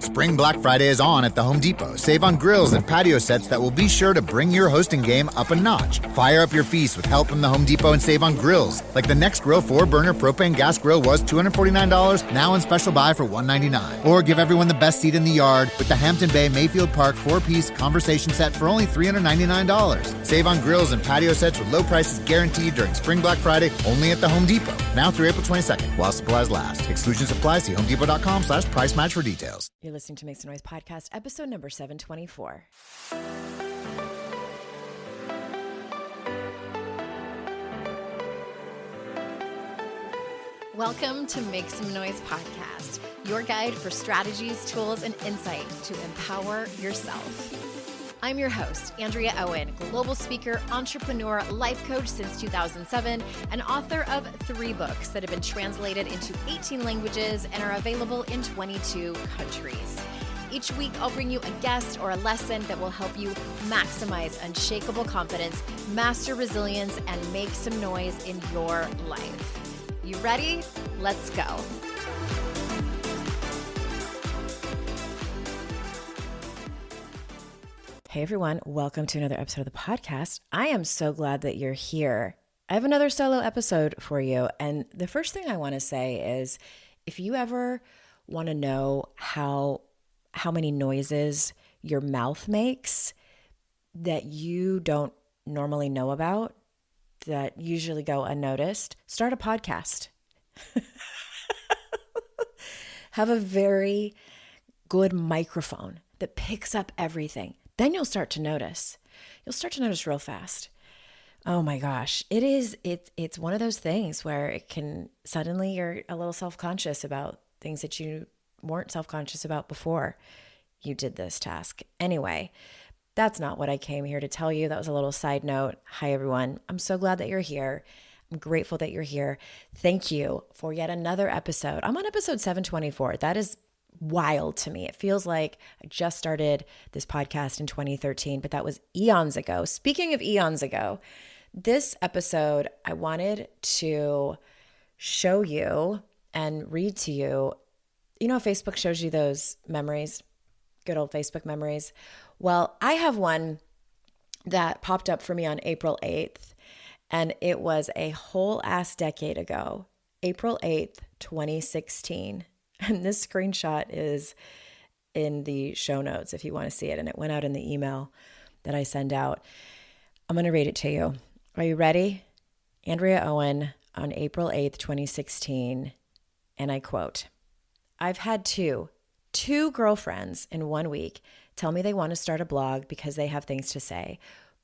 Spring Black Friday is on at the Home Depot. Save on grills and patio sets that will be sure to bring your hosting game up a notch. Fire up your feast with help from the Home Depot and save on grills. Like the Next Grill 4-burner propane gas grill was $249, now in special buy for $199. Or give everyone the best seat in the yard with the Hampton Bay Mayfield Park 4-piece conversation set for only $399. Save on grills and patio sets with low prices guaranteed during Spring Black Friday only at the Home Depot. Now through April 22nd, while supplies last. Exclusions apply. See homedepot.com/price match for details. You're listening to Make Some Noise Podcast, episode number 724. Welcome to Make Some Noise Podcast, your guide for strategies, tools, and insight to empower yourself. I'm your host, Andrea Owen, global speaker, entrepreneur, life coach since 2007, and author of 3 books that have been translated into 18 languages and are available in 22 countries. Each week, I'll bring you a guest or a lesson that will help you maximize unshakable confidence, master resilience, and make some noise in your life. You ready? Let's go. Hey everyone, welcome to another episode of the podcast. I am so glad that you're here. I have another solo episode for you. And the first thing I want to say is if you ever want to know how many noises your mouth makes that you don't normally know about, that usually go unnoticed, start a podcast. Have a very good microphone that picks up everything. Then you'll start to notice. You'll start to notice real fast. Oh my gosh. It's one of those things where it can suddenly you're a little self-conscious about things that you weren't self-conscious about before you did this task. Anyway, that's not what I came here to tell you. That was a little side note. Hi everyone. I'm so glad that you're here. I'm grateful that you're here. Thank you for yet another episode. I'm on episode 724. That is wild to me. It feels like I just started this podcast in 2013, but that was eons ago. Speaking of eons ago, this episode, I wanted to show you and read to you. You know, Facebook shows you those memories, good old Facebook memories. Well, I have one that popped up for me on April 8th, and it was a whole ass decade ago, April 8th, 2016. And this screenshot is in the show notes if you want to see it. And it went out in the email that I send out. I'm going to read it to you. Are you ready? Andrea Owen on April 8th, 2016. And I quote, I've had two girlfriends in 1 week tell me they want to start a blog because they have things to say.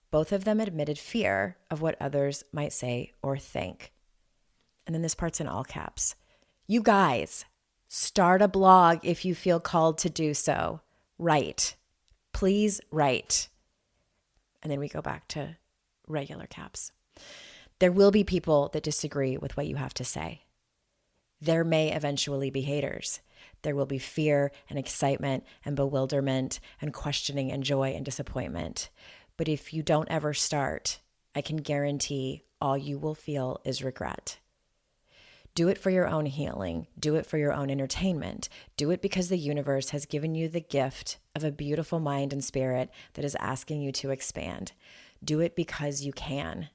Both of them admitted fear of what others might say or think. And then this part's in all caps. You guys, start a blog if you feel called to do so. Write. Please write. And then we go back to regular caps. There will be people that disagree with what you have to say. There may eventually be haters. There will be fear and excitement and bewilderment and questioning and joy and disappointment. But if you don't ever start, I can guarantee all you will feel is regret. Do it for your own healing. Do it for your own entertainment. Do it because the universe has given you the gift of a beautiful mind and spirit that is asking you to expand. Do it because you can.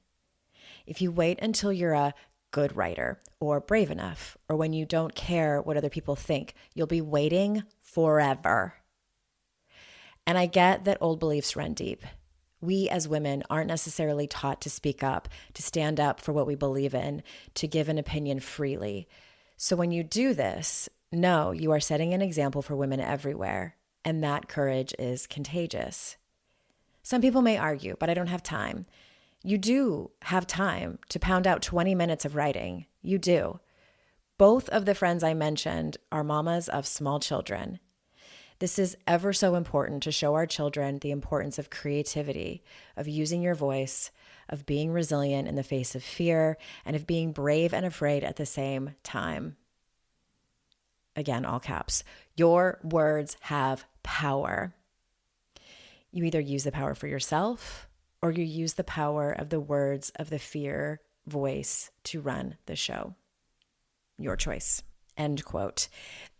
If you wait until you're a good writer or brave enough, or when you don't care what other people think, you'll be waiting forever. And I get that old beliefs run deep. We as women aren't necessarily taught to speak up, to stand up for what we believe in, to give an opinion freely. So when you do this, know you are setting an example for women everywhere, and that courage is contagious. Some people may argue, but I don't have time. You do have time to pound out 20 minutes of writing. You do. Both of the friends I mentioned are mamas of small children. This is ever so important to show our children the importance of creativity, of using your voice, of being resilient in the face of fear, and of being brave and afraid at the same time. Again, all caps. Your words have power. You either use the power for yourself or you use the power of the words of the fear voice to run the show. Your choice. End quote.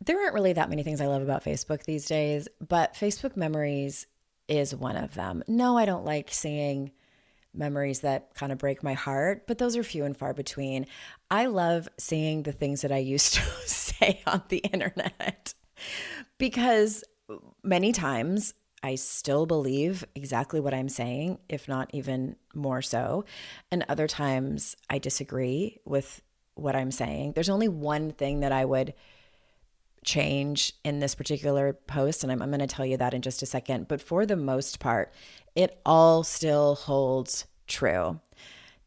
There aren't really that many things I love about Facebook these days, but Facebook memories is one of them. No, I don't like seeing memories that kind of break my heart, but those are few and far between. I love seeing the things that I used to say on the internet because many times I still believe exactly what I'm saying, if not even more so. And other times I disagree with what I'm saying. There's only one thing that I would change in this particular post, and I'm going to tell you that in just a second. But for the most part, it all still holds true.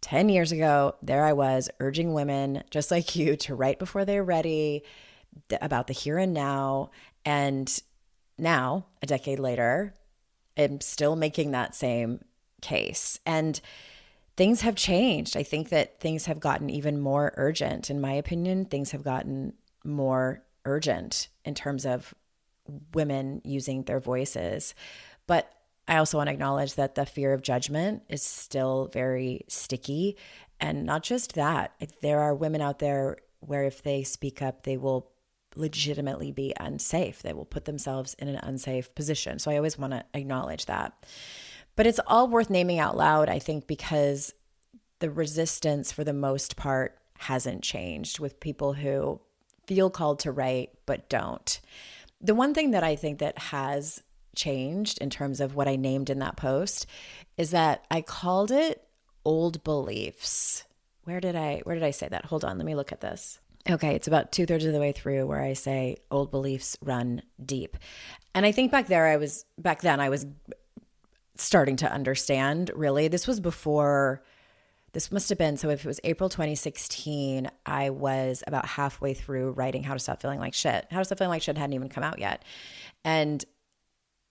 10 years ago, there I was urging women just like you to write before they're ready about the here and now. And now, a decade later, I'm still making that same case. And things have changed. I think that things have gotten even more urgent. In my opinion, things have gotten more urgent in terms of women using their voices. But I also want to acknowledge that the fear of judgment is still very sticky. And not just that, there are women out there where if they speak up, they will legitimately be unsafe. They will put themselves in an unsafe position. So I always want to acknowledge that. But it's all worth naming out loud, I think, because the resistance for the most part hasn't changed with people who feel called to write but don't. The one thing that I think that has changed in terms of what I named in that post is that I called it old beliefs. Where did I say that? Hold on, let me look at this. Okay, it's about 2/3 of the way through where I say old beliefs run deep. And I think back then I was starting to understand, really. This was before, this must have been, so if it was April 2016, I was about halfway through writing How to Stop Feeling Like Shit. How to Stop Feeling Like Shit hadn't even come out yet. And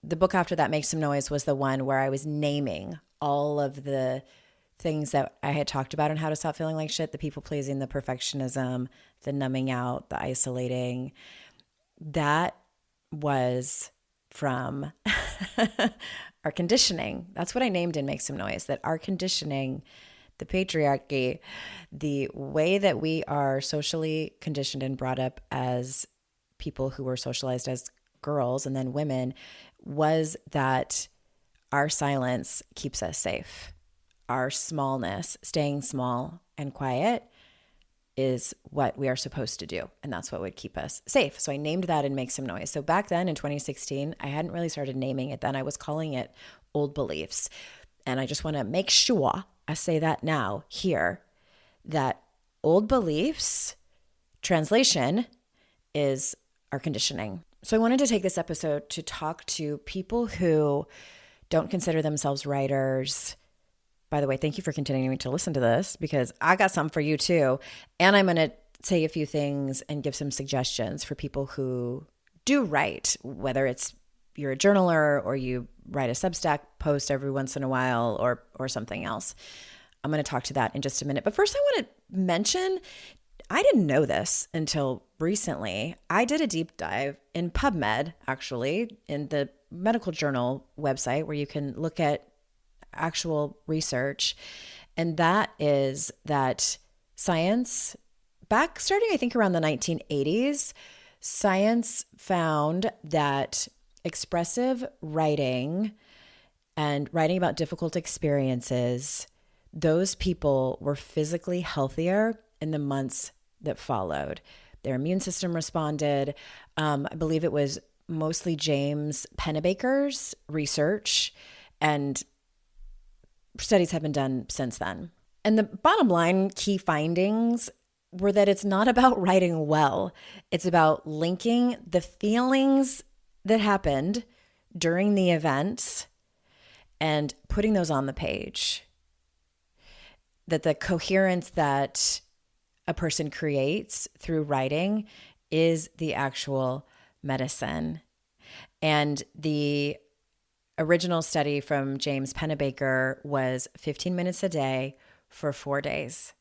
the book after that, Make Some Noise, was the one where I was naming all of the things that I had talked about on How to Stop Feeling Like Shit, the people pleasing, the perfectionism, the numbing out, the isolating. That was from our conditioning. That's what I named in Make Some Noise, that our conditioning, the patriarchy, the way that we are socially conditioned and brought up as people who were socialized as girls and then women, was that our silence keeps us safe. Our smallness, staying small and quiet, is what we are supposed to do. And that's what would keep us safe. So I named that in Make Some Noise. So back then in 2016, I hadn't really started naming it then. I was calling it old beliefs. And I just want to make sure I say that now here, that old beliefs, translation, is our conditioning. So I wanted to take this episode to talk to people who don't consider themselves writers. By the way, thank you for continuing to listen to this, because I got something for you too. And I'm going to say a few things and give some suggestions for people who do write, whether it's you're a journaler or you write a Substack post every once in a while or something else. I'm going to talk to that in just a minute. But first I want to mention, I didn't know this until recently. I did a deep dive in PubMed, actually, in the medical journal website where you can look at actual research. And that is that science, back starting I think around the 1980s, science found that expressive writing and writing about difficult experiences, those people were physically healthier in the months that followed. Their immune system responded. I believe it was mostly James Pennebaker's research, and studies have been done since then. And the bottom line key findings were that it's not about writing well. It's about linking the feelings that happened during the events and putting those on the page. That the coherence that a person creates through writing is the actual medicine. And the original study from James Pennebaker was 15 minutes a day for 4 days.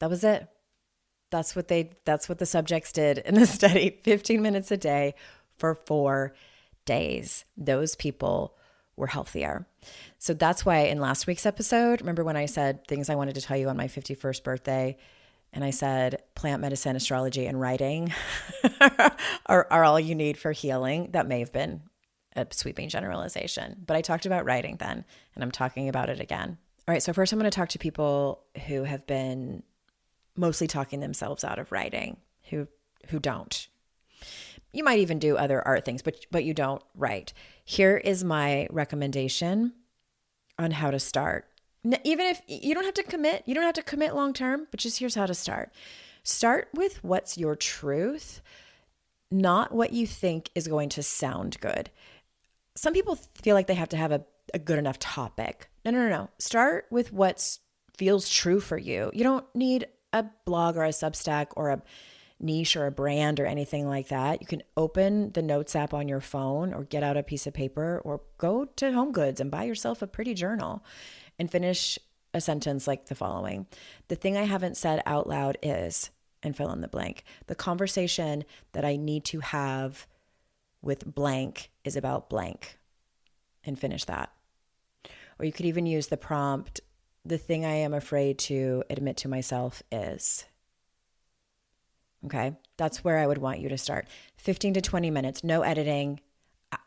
That was it. That's what the subjects did in the study, 15 minutes a day for 4 days. Those people were healthier. So that's why in last week's episode, remember when I said things I wanted to tell you on my 51st birthday, And I said, plant medicine, astrology, and writing are all you need for healing. That may have been a sweeping generalization, but I talked about writing then, and I'm talking about it again. All right, so first I'm going to talk to people who have been mostly talking themselves out of writing, who don't. You might even do other art things, but you don't write. Here is my recommendation on how to start. Even if you don't have to commit long term, but just here's how to start. Start with what's your truth, not what you think is going to sound good. Some people feel like they have to have a good enough topic. No. Start with what feels true for you. You don't need a blog or a Substack or a niche or a brand or anything like that. You can open the notes app on your phone or get out a piece of paper or go to Home Goods and buy yourself a pretty journal and finish a sentence like the following. The thing I haven't said out loud is, and fill in the blank. The conversation that I need to have with blank is about blank, and finish that. Or you could even use the prompt, the thing I am afraid to admit to myself is. Okay, that's where I would want you to start. 15 to 20 minutes, no editing.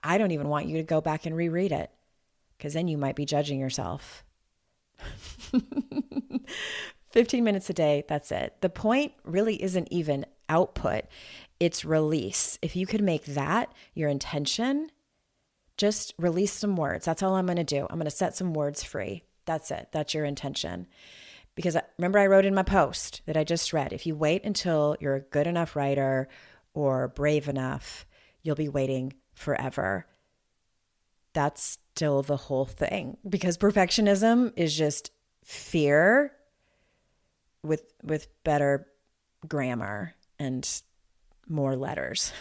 I don't even want you to go back and reread it, because then you might be judging yourself. 15 minutes a day, that's it. The point really isn't even output, it's release. If you could make that your intention, just release some words. That's all I'm going to do. I'm going to set some words free. That's it. That's your intention. Because remember, I wrote in my post that I just read, if you wait until you're a good enough writer or brave enough, you'll be waiting forever. That's still the whole thing, because perfectionism is just fear with better grammar and more letters.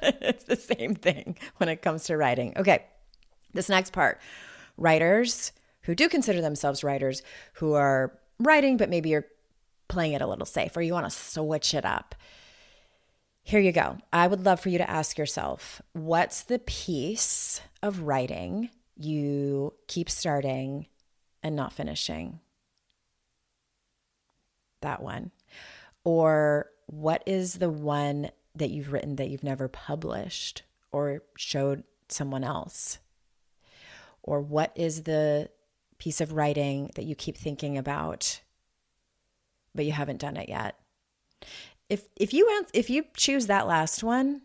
It's the same thing when it comes to writing. Okay, this next part, writers who do consider themselves writers, who are writing, but maybe you're playing it a little safe or you want to switch it up. Here you go. I would love for you to ask yourself, what's the piece of writing you keep starting and not finishing? That one. Or what is the one that you've written that you've never published or showed someone else? Or what is the piece of writing that you keep thinking about, but you haven't done it yet? If you choose that last one,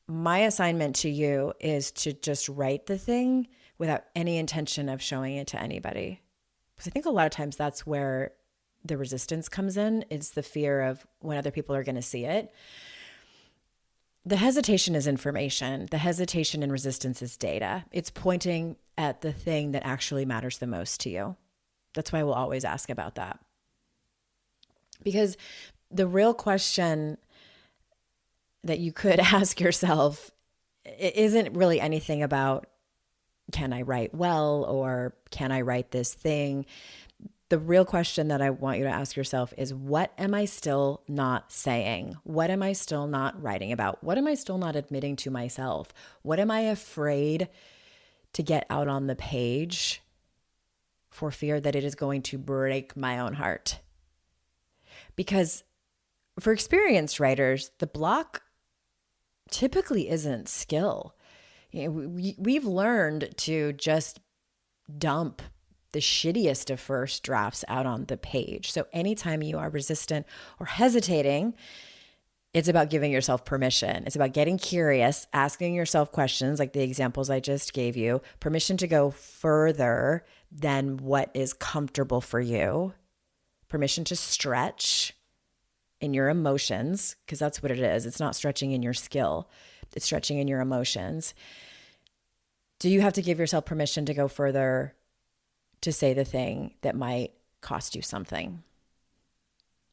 my assignment to you is to just write the thing without any intention of showing it to anybody. Because I think a lot of times that's where the resistance comes in. It's the fear of when other people are going to see it. The hesitation is information. The hesitation and resistance is data. It's pointing at the thing that actually matters the most to you. That's why we'll always ask about that. Because the real question that you could ask yourself isn't really anything about, can I write well, or can I write this thing? The real question that I want you to ask yourself is, what am I still not saying? What am I still not writing about? What am I still not admitting to myself? What am I afraid to get out on the page for fear that it is going to break my own heart? Because for experienced writers, the block typically isn't skill. We've learned to just dump the shittiest of first drafts out on the page. So anytime you are resistant or hesitating, it's about giving yourself permission. It's about getting curious, asking yourself questions like the examples I just gave you, permission to go further than what is comfortable for you, permission to stretch in your emotions, because that's what it is. It's not stretching in your skill. It's stretching in your emotions. Do you have to give yourself permission to go further, to say the thing that might cost you something?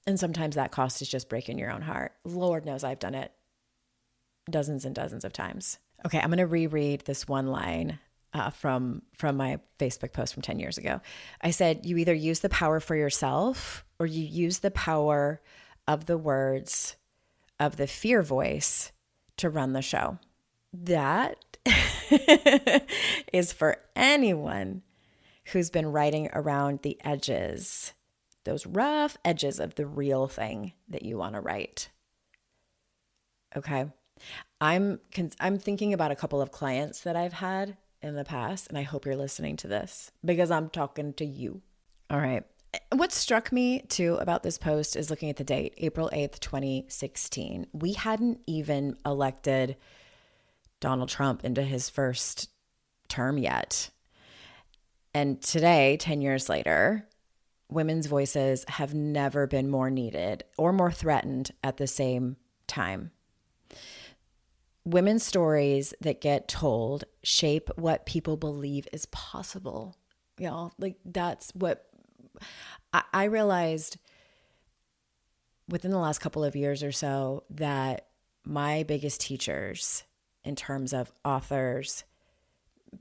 And sometimes that cost is just breaking your own heart. Lord knows I've done it dozens and dozens of times. Okay, I'm going to reread this one line from my Facebook post from 10 years ago. I said, you either use the power for yourself or you use the power of the words of the fear voice to run the show. That is for anyone who's been writing around the edges those rough edges of the real thing that you want to write. Okay. I'm thinking about a couple of clients that I've had in the past, and I hope you're listening to this because I'm talking to you. All right. What struck me too about this post is looking at the date, April 8th, 2016. We hadn't even elected Donald Trump into his first term yet. And today, 10 years later, women's voices have never been more needed or more threatened at the same time. Women's stories that get told shape what people believe is possible. Y'all, like that's what I realized within the last couple of years or so, that my biggest teachers in terms of authors,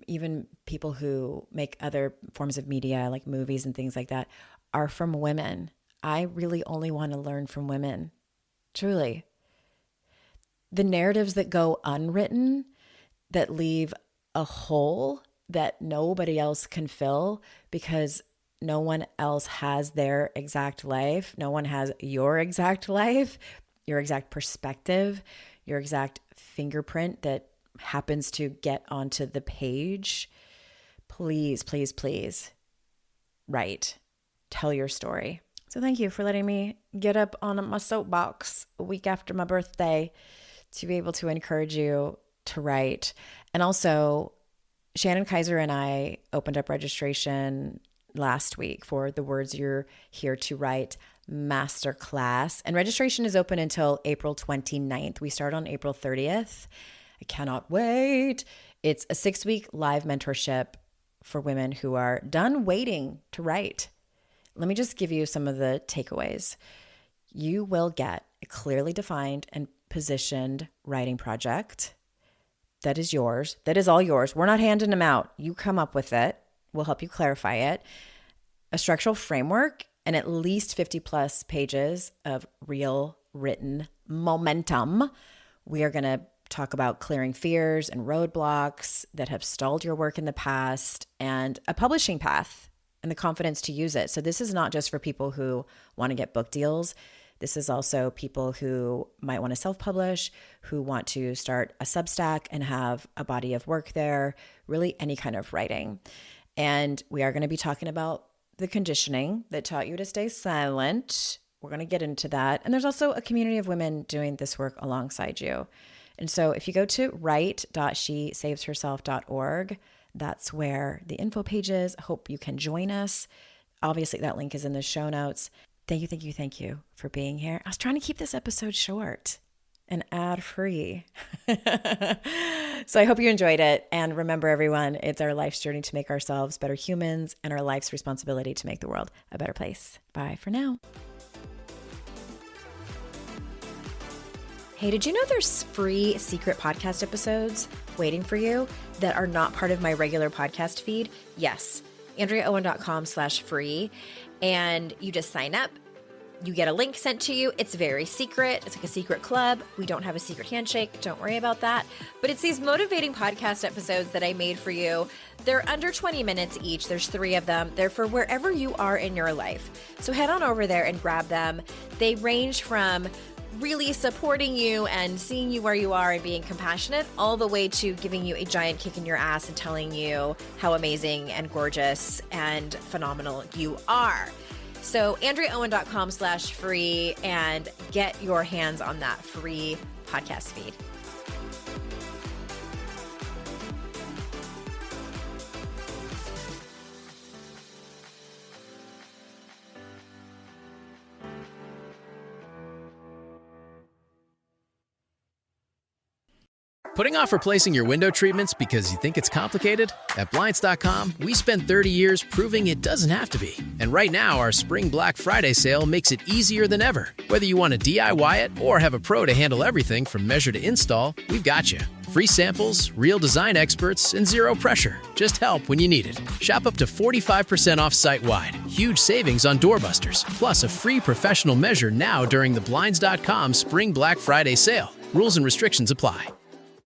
even people who make other forms of media like movies and things like that, are from women. I really only want to learn from women, truly. The narratives that go unwritten, that leave a hole that nobody else can fill because no one else has their exact life. No one has your exact life, your exact perspective, your exact fingerprint that happens to get onto the page. Please, please, please write. Tell your story. So thank you for letting me get up on my soapbox a week after my birthday to be able to encourage you to write. And also, Shannon Kaiser and I opened up registration last week for the Words You're Here to Write Masterclass. And registration is open until April 29th. We start on April 30th. I cannot wait. It's a 6-week live mentorship for women who are done waiting to write. Let me just give you some of the takeaways. You will get a clearly defined and positioned writing project that is yours. That is all yours. We're not handing them out. You come up with it. We'll help you clarify it. A structural framework and at least 50 plus pages of real written momentum. We are going to talk about clearing fears and roadblocks that have stalled your work in the past and a publishing path and the confidence to use it. So this is not just for people who want to get book deals. This is also people who might want to self-publish, who want to start a Substack and have a body of work there, really any kind of writing. And we are going to be talking about the conditioning that taught you to stay silent. We're going to get into that. And there's also a community of women doing this work alongside you. And so if you go to write.shesavesherself.org, that's where the info page is. I hope you can join us. Obviously, that link is in the show notes. Thank you for being here. I was trying to keep this episode short and ad-free. So I hope you enjoyed it. And remember, everyone, it's our life's journey to make ourselves better humans and our life's responsibility to make the world a better place. Bye for now. Hey, did you know there's free secret podcast episodes waiting for you that are not part of my regular podcast feed? Yes, AndreaOwen.com/free. And you just sign up. You get a link sent to you. It's very secret. It's like a secret club. We don't have a secret handshake. Don't worry about that. But it's these motivating podcast episodes that I made for you. They're under 20 minutes each. There's 3 of them. They're for wherever you are in your life. So head on over there and grab them. They range from really supporting you and seeing you where you are and being compassionate, all the way to giving you a giant kick in your ass and telling you how amazing and gorgeous and phenomenal you are. So AndreaOwen.com/free and get your hands on that free podcast feed. Putting off replacing your window treatments because you think it's complicated? At Blinds.com, we spent 30 years proving it doesn't have to be. And right now, our Spring Black Friday sale makes it easier than ever. Whether you want to DIY it or have a pro to handle everything from measure to install, we've got you. Free samples, real design experts, and zero pressure. Just help when you need it. Shop up to 45% off site-wide. Huge savings on doorbusters. Plus a free professional measure now during the Blinds.com Spring Black Friday sale. Rules and restrictions apply.